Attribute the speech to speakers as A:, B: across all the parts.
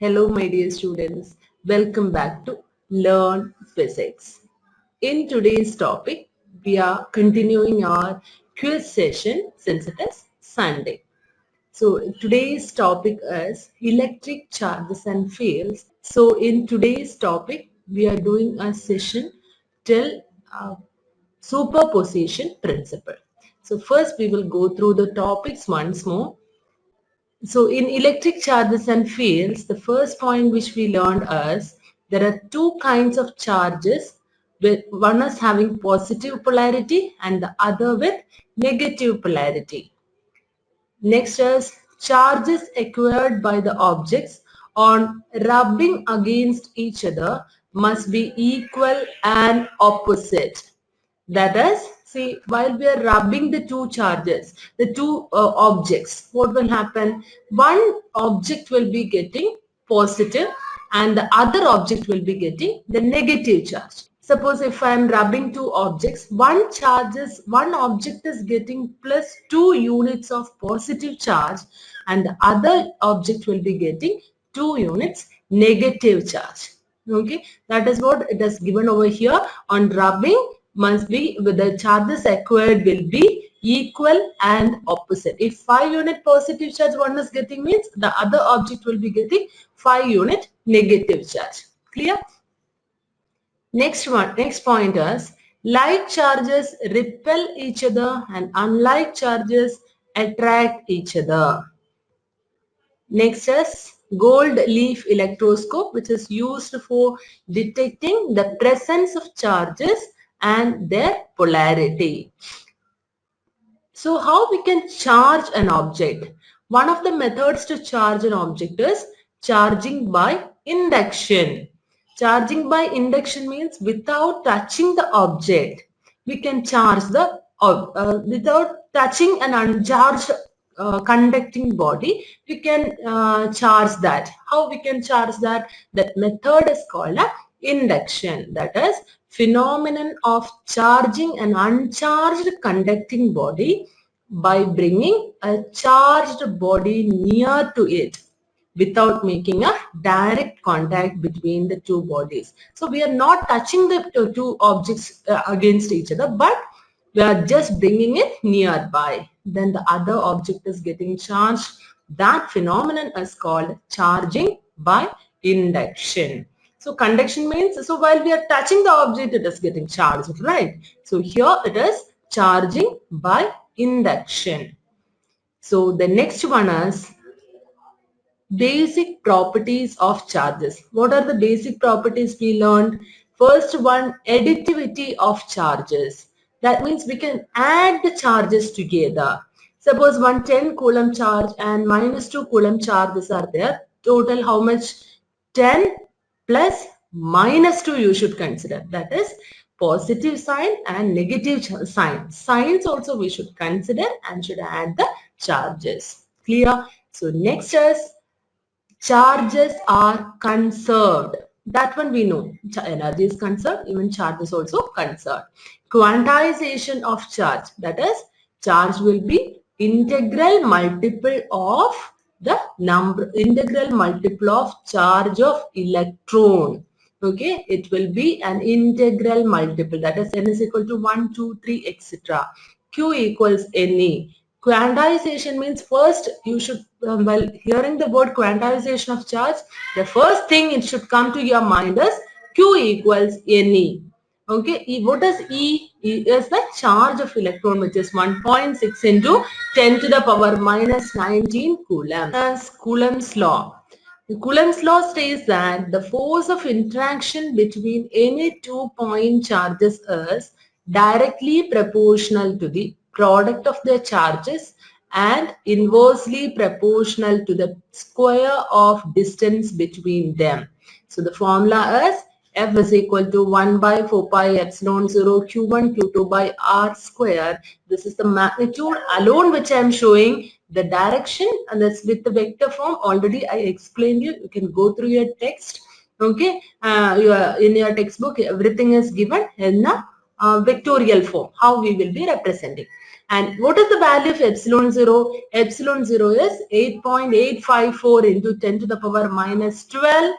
A: Hello, my dear students. Welcome back to Learn Physics. In today's topic, we are continuing our quiz session since it is Sunday. So today's topic is electric charges and fields. So in today's topic, we are doing a session till superposition principle. So first we will go through the topics once more. So in electric charges and fields, the first point which we learned is there are two kinds of charges, with one is having positive polarity and the other with negative polarity. Next is charges acquired by the objects on rubbing against each other must be equal and opposite. That is, see, while we are rubbing the two charges, the two objects, what will happen? One object will be getting positive and the other object will be getting the negative charge. Suppose if I am rubbing two objects, one object is getting plus 2 units of positive charge and the other object will be getting 2 units negative charge. Okay, that is what it is given over here. On rubbing must be with the charges acquired will be equal and opposite. If 5 unit positive charge one is getting, means the other object will be getting 5 unit negative charge. Clear? Next point is like charges repel each other and unlike charges attract each other. Next is gold leaf electroscope, which is used for detecting the presence of charges and their polarity. So how we can charge an object? One of the methods to charge an object is charging by induction. Charging by induction means without touching the object, we can charge the without touching an uncharged conducting body, we can charge that. How we can charge that? That method is called a induction. That is phenomenon of charging an uncharged conducting body by bringing a charged body near to it without making a direct contact between the two bodies. So we are not touching the two objects against each other, but we are just bringing it nearby. Then the other object is getting charged. That phenomenon is called charging by induction. So conduction means, so while we are touching the object, it is getting charged, right? So here it is charging by induction. So the next one is basic properties of charges. What are the basic properties we learned? First one, additivity of charges. That means we can add the charges together. Suppose one 10 coulomb charge and minus 2 coulomb charges are there. Total how much? 10 plus minus 2 you should consider. That is positive sign and negative sign. Signs also we should consider and should add the charges. Clear? So next is charges are conserved. That one we know. Energy is conserved, even charge is also conserved. Quantization of charge. That is, charge will be integral multiple of the integral multiple of charge of electron. Okay, it will be an integral multiple. That is, n is equal to 1, 2, 3, etc. Q equals Ne. Quantization means first you should, while hearing the word quantization of charge, the first thing it should come to your mind is Q equals Ne. Okay, what is E? E is the charge of electron, which is 1.6 into 10 to the power minus 19 coulomb. As Coulomb's law. The Coulomb's law states that the force of interaction between any two point charges is directly proportional to the product of their charges and inversely proportional to the square of distance between them. So the formula is F is equal to 1 by 4 pi epsilon 0 Q1 Q2 by R square. This is the magnitude alone which I am showing. The direction, and that's with the vector form. Already I explained you. You can go through your text. Okay, in your textbook everything is given in a vectorial form. How we will be representing. And what is the value of epsilon 0? Epsilon 0 is 8.854 into 10 to the power minus 12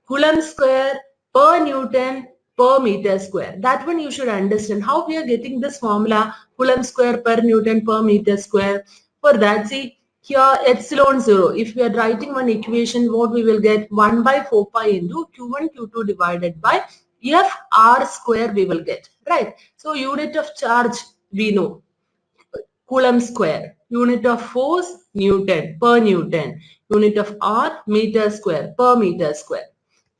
A: Coulomb square per Newton per meter square. That one you should understand. How we are getting this formula, Coulomb square per Newton per meter square. For that, see here epsilon 0. If we are writing one equation, what we will get? 1 by 4 pi into Q1 Q2 divided by F R square we will get. Right. So unit of charge we know. Coulomb square. Unit of force Newton per Newton. Unit of R meter square per meter square.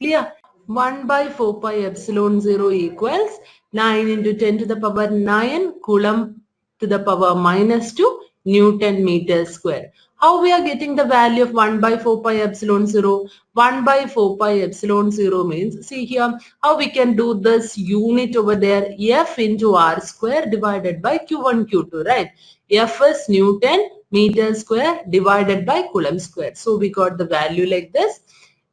A: Clear? 1 by 4 pi epsilon 0 equals 9 into 10 to the power 9 Coulomb to the power minus 2 Newton meter square. How we are getting the value of 1 by 4 pi epsilon 0? 1 by 4 pi epsilon 0 means, see here, how we can do this unit over there, F into R square divided by Q1 Q2, right? F is Newton meter square divided by Coulomb square. So we got the value like this.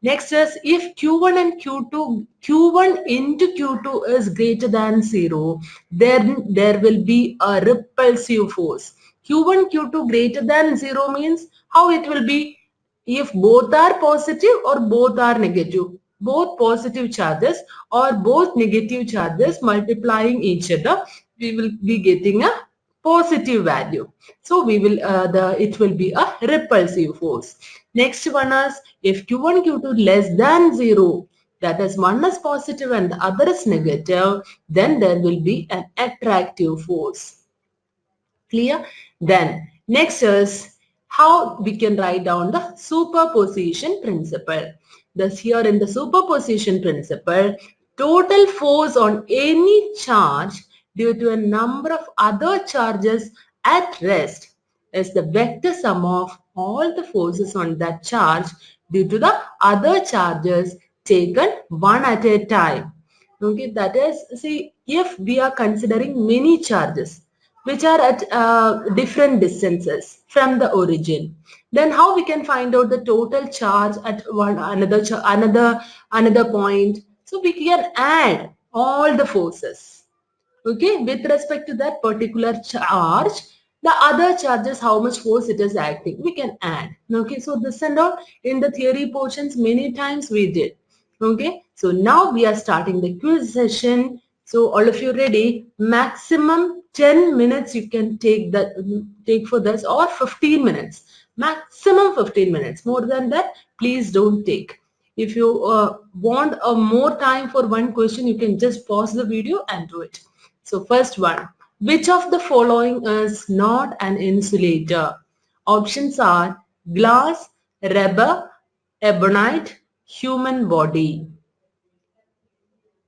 A: Next is if Q1 and Q1 into Q2 is greater than 0, then there will be a repulsive force. Q1, Q2 greater than 0 means how it will be if both are positive or both are negative. Both positive charges or both negative charges multiplying each other, we will be getting a positive value. So we will it will be a repulsive force. Next one is if Q1, Q2 less than 0, that is one is positive and the other is negative, then there will be an attractive force. Clear? Then next is how we can write down the superposition principle. Thus here in the superposition principle, total force on any charge due to a number of other charges at rest is the vector sum of all the forces on that charge due to the other charges taken one at a time. Okay, that is, see, if we are considering many charges which are at different distances from the origin, then how we can find out the total charge at another point? So we can add all the forces. Okay, with respect to that particular charge, the other charges, how much force it is acting, we can add. Okay, so this and all in the theory portions many times we did. Okay, so now we are starting the quiz session. So all of you ready? Maximum 10 minutes you can take for this, or 15 minutes. Maximum 15 minutes. More than that, please don't take. If you want more time for one question, you can just pause the video and do it. So first one, which of the following is not an insulator? Options are glass, rubber, ebonite, human body.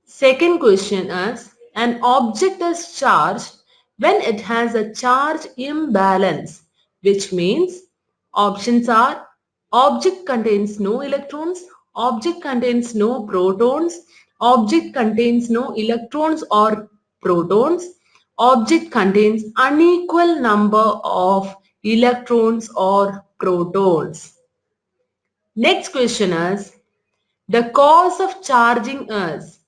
A: Second question is, an object is charged when it has a charge imbalance, which means options are object contains no electrons, object contains no protons, object contains no electrons or protons, object contains unequal number of electrons or protons. Next question is, the cause of charging is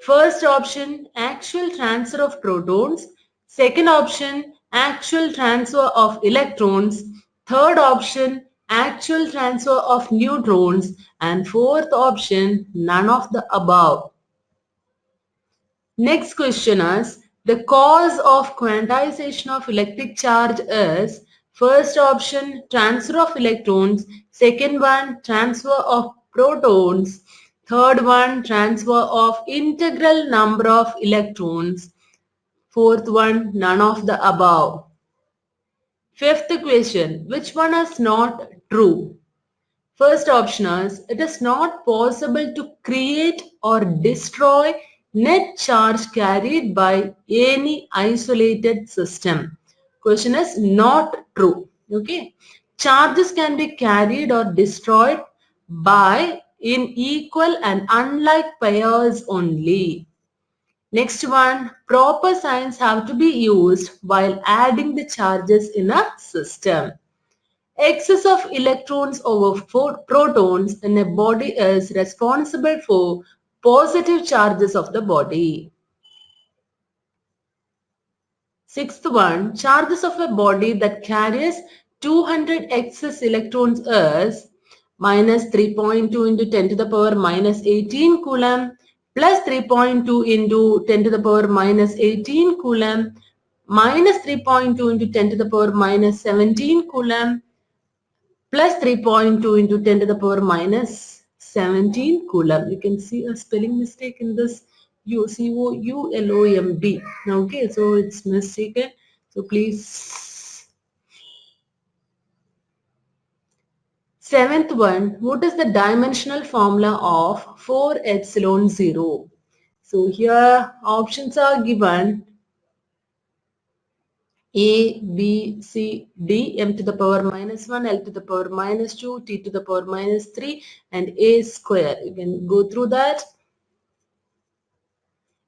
A: first option, actual transfer of protons. Second option, actual transfer of electrons. Third option, actual transfer of neutrons. And fourth option, none of the above. Next question is, the cause of quantization of electric charge is first option, transfer of electrons. Second one, transfer of protons. Third one, transfer of integral number of electrons. Fourth one, none of the above. Fifth question, which one is not true? First option is, it is not possible to create or destroy net charge carried by any isolated system. Question is not true. Okay. Charges can be carried or destroyed by in equal and unlike pairs only. Next one, proper signs have to be used while adding the charges in a system. Excess of electrons over protons in a body is responsible for positive charges of the body. Sixth one, charges of a body that carries 200 excess electrons is minus 3.2 into 10 to the power minus 18 coulomb plus 3.2 into 10 to the power minus 18 coulomb minus 3.2 into 10 to the power minus 17 coulomb plus 3.2 into 10 to the power minus 17 coulomb. You can see a spelling mistake in this COULOMB. Okay, so it's mistaken. So please. Seventh one, what is the dimensional formula of 4 epsilon 0? So here options are given A, B, C, D, m to the power minus 1, L to the power minus 2, T to the power minus 3 and A square. You can go through that.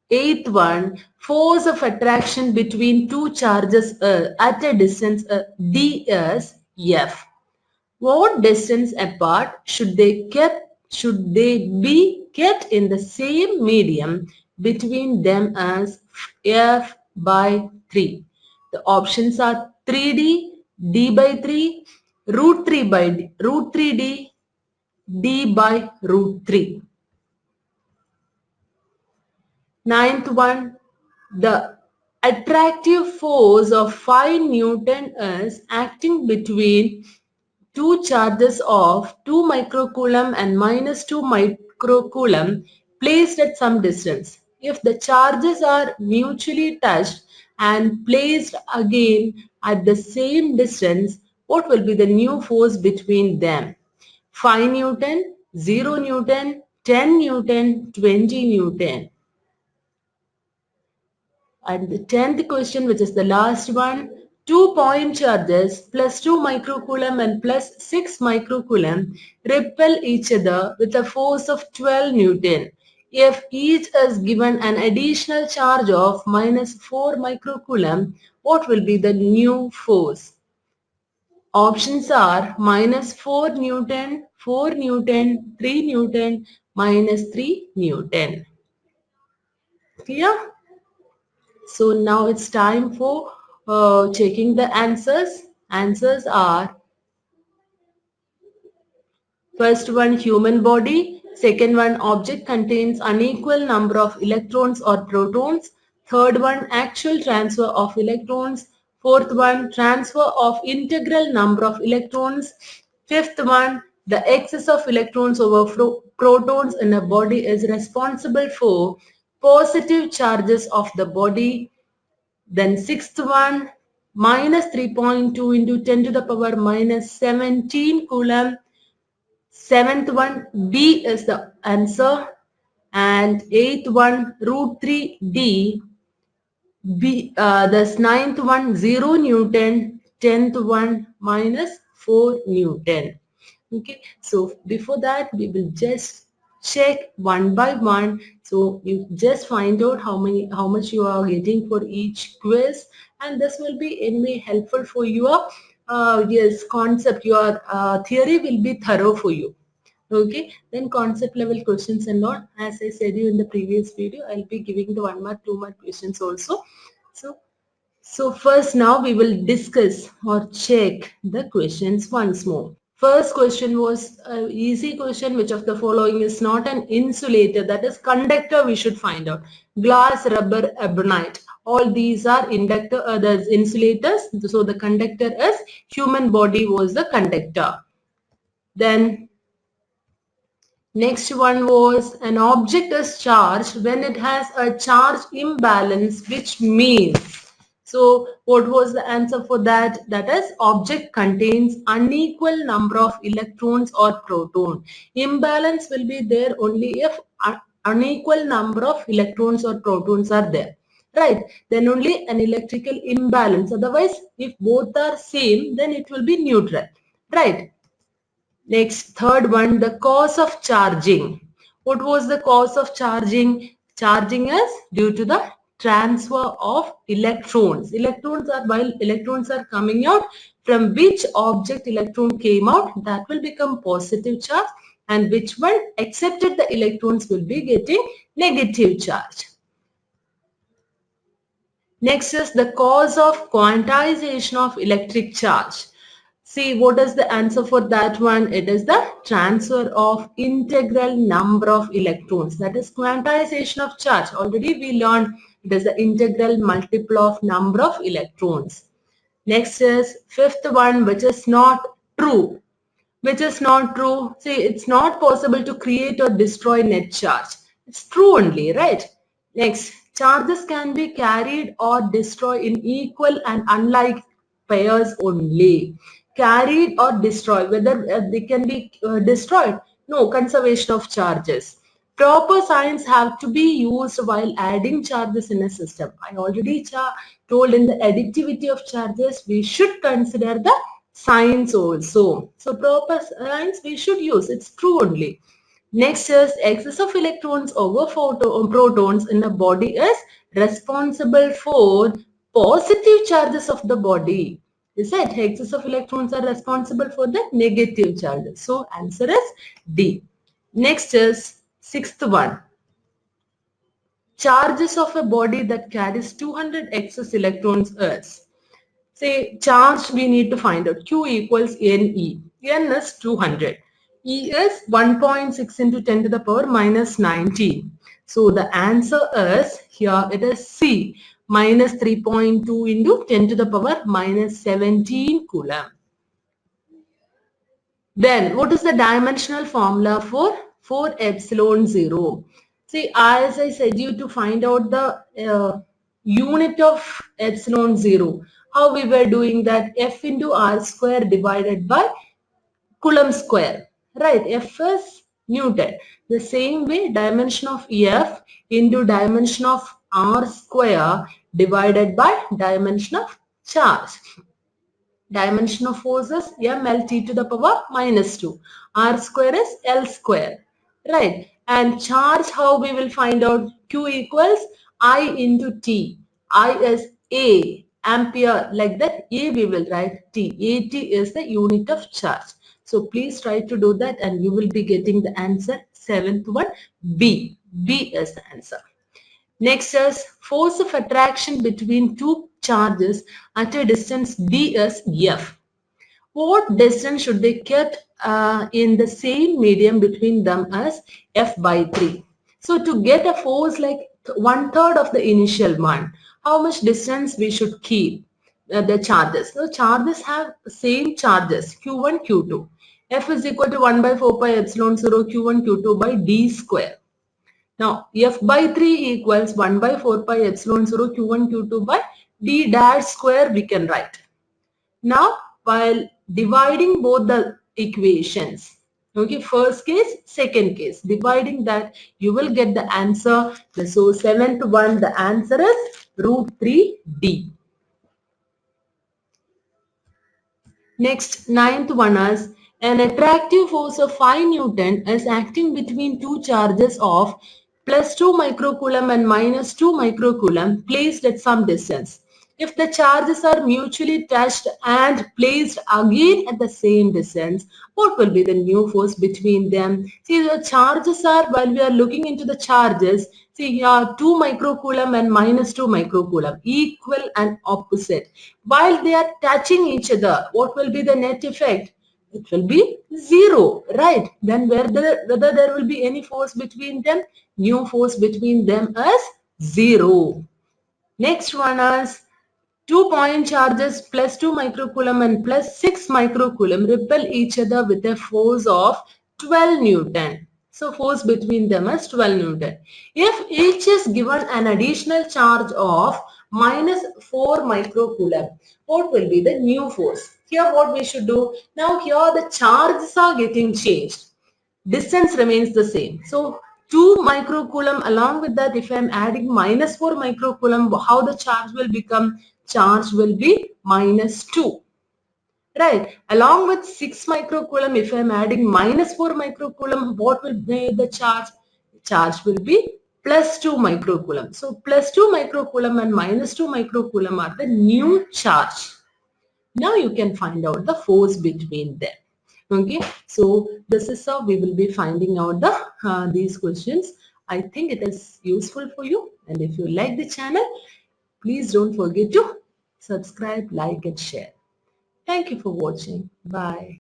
A: Eighth one, force of attraction between two charges at a distance D is F. What distance apart should they be kept in the same medium between them as F by 3? The options are 3D, D by 3, root 3 by D, root 3D, D by root 3. Ninth one, the attractive force of 5 Newton is acting between two charges of 2 microcoulomb and minus 2 microcoulomb placed at some distance. If the charges are mutually touched and placed again at the same distance, what will be the new force between them? 5 Newton, 0 Newton, 10 Newton, 20 Newton. And the 10th question, which is the last one, 2 point charges plus 2 microcoulomb and plus 6 microcoulomb repel each other with a force of 12 Newton. If each is given an additional charge of minus 4 microcoulomb, what will be the new force? Options are minus 4 Newton, 4 Newton, 3 Newton, minus 3 Newton. Clear? So now it's time for checking the answers. Answers are first one human body, second one object contains unequal number of electrons or protons, third one actual transfer of electrons, fourth one transfer of integral number of electrons, fifth one the excess of electrons over protons in a body is responsible for positive charges of the body. Then sixth one, minus 3.2 into 10 to the power minus 17 coulomb. Seventh one, B is the answer. And eighth one, root 3D. Thus ninth one, 0 Newton. 10th one, minus 4 Newton. Okay, so before that, we will just check one by one. So you just find out how much you are getting for each quiz, and this will be anyway helpful for your concept. Your theory will be thorough for you. Okay, then concept level questions and all. As I said you in the previous video, I'll be giving the 1 mark, 2 mark questions also. So first now we will discuss or check the questions once more. First question was an easy question. Which of the following is not an insulator? That is conductor we should find out. Glass, rubber, ebonite. All these are inductor, the insulators. So the conductor is human body was the conductor. Then next one was an object is charged when it has a charge imbalance, which means. So what was the answer for that? That is object contains unequal number of electrons or proton. Imbalance will be there only if unequal number of electrons or protons are there. Right. Then only an electrical imbalance. Otherwise, if both are same, then it will be neutral. Right. Next, third one, the cause of charging. What was the cause of charging? Charging is due to the transfer of electrons. While electrons are coming out, from which object electron came out, that will become positive charge, and which one accepted the electrons will be getting negative charge. Next is the cause of quantization of electric charge. See, what is the answer for that one? It is the transfer of integral number of electrons. That is quantization of charge. Already we learned it is the integral multiple of number of electrons. Next is fifth one, which is not true. Which is not true. See, it's not possible to create or destroy net charge. It's true only, right? Next, charges can be carried or destroyed in equal and unlike pairs only. Carried or destroyed, whether they can be destroyed? No, conservation of charges. Proper signs have to be used while adding charges in a system. I already told in the additivity of charges, we should consider the signs also. So proper signs we should use. It's true only. Next is excess of electrons over protons in a body is responsible for positive charges of the body. Is it? Excess of electrons are responsible for the negative charges. So answer is D. Next is sixth one. Charges of a body that carries 200 excess electrons is. Say charge we need to find out. Q equals Ne. N is 200. E is 1.6 into 10 to the power minus 19. So the answer is here it is C minus 3.2 into 10 to the power minus 17 coulomb. Then what is the dimensional formula for epsilon 0? See, as I said you to find out the unit of epsilon 0. How we were doing that? F into R square divided by Coulomb square. Right? F is Newton. The same way dimension of F into dimension of R square divided by dimension of charge. Dimension of force is mLT to the power minus 2. R square is L square. Right. And charge, how we will find out? Q equals I into T. I is A, ampere. Like that, A we will write T. AT is the unit of charge. So please try to do that and you will be getting the answer. Seventh one, B. B is the answer. Next is force of attraction between two charges at a distance d is F. What distance should be kept in the same medium between them as F by 3? So to get a force like 1/3 of the initial one, how much distance we should keep the charges? So charges have same charges Q1, Q2. F is equal to 1 by 4 pi epsilon 0 Q1, Q2 by d square. Now, F by 3 equals 1 by 4 pi epsilon 0 Q1 Q2 by D dash square we can write. Now, while dividing both the equations, okay, first case, second case, dividing that, you will get the answer. So, seventh one, the answer is root 3D. Next, ninth one is an attractive force of 5 Newton is acting between two charges of plus 2 microcoulomb and minus 2 microcoulomb placed at some distance. If the charges are mutually touched and placed again at the same distance, what will be the new force between them? See, the charges are, while we are looking into the charges, see here 2 microcoulomb and minus 2 microcoulomb, equal and opposite. While they are touching each other, what will be the net effect? It will be 0, right? Then whether there will be any force between them, new force between them is 0. Next one is 2 point charges plus 2 microcoulomb and plus 6 microcoulomb repel each other with a force of 12 Newton. So force between them is 12 Newton. If each is given an additional charge of minus 4 microcoulomb, what will be the new force? Here what we should do? Now here the charges are getting changed. Distance remains the same. So 2 microcoulomb, along with that, if I am adding minus 4 microcoulomb, how the charge will become? Charge will be minus 2. Right. Along with 6 microcoulomb, if I am adding minus 4 microcoulomb, what will be the charge? Charge will be plus 2 microcoulomb. So plus 2 microcoulomb and minus 2 microcoulomb are the new charge. Now you can find out the force between them. Okay, so this is how we will be finding out these questions. I think it is useful for you, and if you like the channel, Please don't forget to subscribe, like and share. Thank you for watching. Bye.